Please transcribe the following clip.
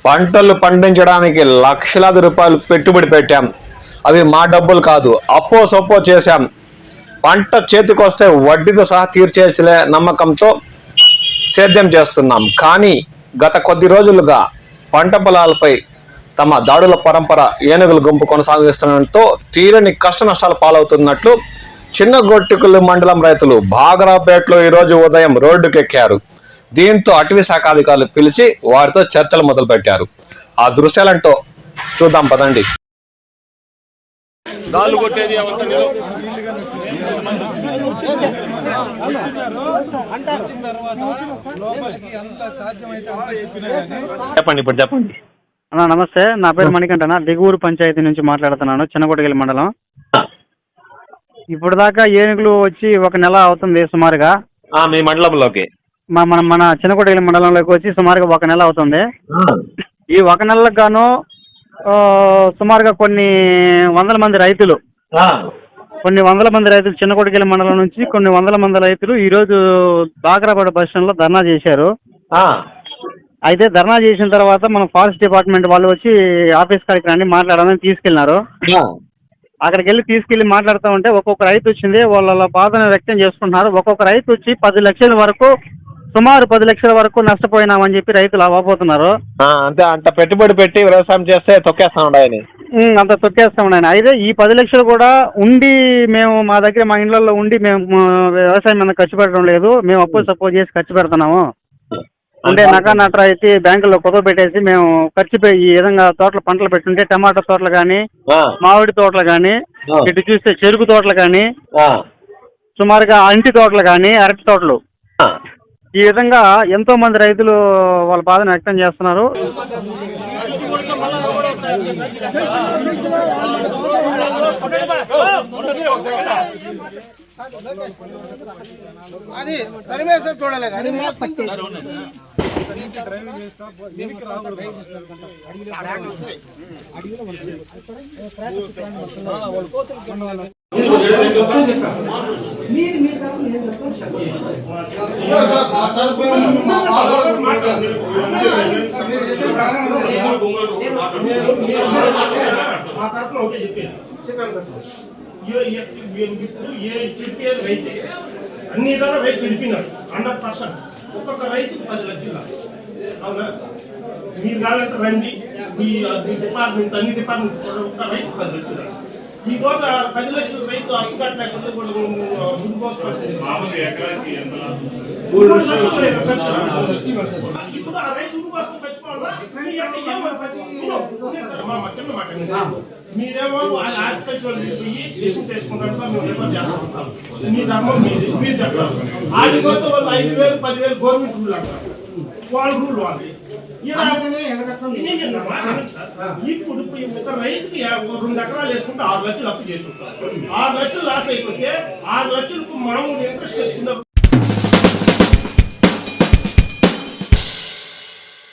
పంటలు పండించడానికి లక్షలాది రూపాయలు పెట్టుబడి పెట్టాం. అవి మా డబ్బులు కాదు, అప్పో సొప్పో చేశాం. పంట చేతికొస్తే వడ్డీతో సహా తీర్చేలే నమ్మకంతో సేద్యం చేస్తున్నాం. కానీ గత కొద్ది రోజులుగా పంట పొలాలపై తమ దాడుల పరంపర ఏనుగుల గుంపు కొనసాగిస్తుండటంతో తీరని కష్ట నష్టాలు పాలవుతున్నట్లు చిన్నగొట్టికల్లు మండలం రైతులు బాగరాపేటలో ఈరోజు ఉదయం రోడ్డుకెక్కారు. దీంతో అటవీ శాఖ అధికారులు పిలిచి వారితో చర్చలు మొదలుపెట్టారు. ఆ దృశ్యాలంటో చూద్దాం పదండి. చెప్పండి ఇప్పుడు చెప్పండి. అన్నా నమస్తే, నా పేరు మణికంఠన, దిగువూరు పంచాయతీ నుంచి మాట్లాడుతున్నాను, చిన్నగొట్టికల్లు మండలం. ఇప్పుడు దాకా ఏనుగులు వచ్చి ఒక నెల అవుతుంది సుమారుగా. మీ మండలంలోకి మన చిన్నగొట్టికల్లు మండలంలోకి వచ్చి సుమారుగా ఒక నెల అవుతుంది. ఈ ఒక నెలకు గాను సుమారుగా కొన్ని వందల మంది రైతులు చిన్నగొట్టికల్లు మండలం నుంచి కొన్ని వందల మంది రైతులు ఈరోజు బాగరాపేట బస్ స్టాండ్లో ధర్నా చేశారు. అయితే ధర్నా చేసిన తర్వాత మన ఫారెస్ట్ డిపార్ట్మెంట్ వాళ్ళు వచ్చి ఆఫీస్ కాడికి రండి మాట్లాడాలని తీసుకెళ్లినారు. అక్కడికి తీసుకెళ్లి మాట్లాడుతూ ఉంటే ఒక్కొక్క రైతు వచ్చింది, వాళ్ళ బాధను వ్యక్తం చేసుకుంటున్నారు. ఒక్కొక్క రైతు వచ్చి 10 లక్షల వరకు, సుమారు 10 లక్షల వరకు నష్టపోయినామని చెప్పి రైతులు అవ్వబోతున్నారు. అంత పెట్టుబడి పెట్టి వ్యవసాయం చేస్తే తొక్కేస్తా ఉన్నాయని అంత తొక్కేస్తా ఉన్నాయని. అయితే ఈ 10 లక్షలు కూడా ఉండి మేము మా దగ్గర మా ఇళ్లలో ఉండి మేము వ్యవసాయం మీద ఖర్చు పెట్టడం లేదు, మేము అప్పు సపోజ్ చేసి ఖర్చు పెడుతున్నాము. అంటే నట్ర అయితే బ్యాంకులో కుదవ పెట్టేసి మేము ఖర్చు ఈ విధంగా తోటలు పంటలు పెట్టుంటే టమాటా తోటలు కానీ, మామిడి తోటలు కానీ, ఇటు చూస్తే చెరుకు తోటలు కానీ, సుమారుగా అంటి తోటలు కానీ, అరటి తోటలు, ఈ విధంగా ఎంతో మంది రైతులు వాళ్ళ బాధను వ్యక్తం చేస్తున్నారు. అది తరిమేసే చూడాలి కానీ అన్ని విధాలా రైతు చిడిపినాడు 100%. ఒక్కొక్క రైతుకు 10 లక్షలు. అవునా, మీరు కావాలంటే రండి, మీ డిపార్ట్మెంట్ అన్ని డిపార్ట్మెంట్ ఒక్క రైతు 10 లక్షలు. ఈ తోట 10 లక్షలు రైతు అప్పు కట్టలేకపోతే ముందు కోసుకోవాల్సింది. ఇప్పుడు ఆ రైతు కోసం చచ్చిపోవాలా? మీరేమో ఆర్టికల్చర్ పోయి డిసిషన్ చేసుకుంటారు, మేము రిఫర్ చేస్తాం. మీ ధర్మం మీరు చెప్పారు. ఆడిపోతే వాళ్ళు 5,000 10,000 గవర్నమెంట్ రూల్ అంటారు, వాళ్ళ రూల్ వాళ్ళు. ఇప్పుడు ఒక రైతుకి 2 ఎకరాలు వేసుకుంటే 6 లక్షలు అప్పు చేసుకుంటారు. 6 లక్షలు లాస్ అయిపోతే 6 లక్షలకు మామూలు ఇంట్రెస్ట్ ఎక్కువ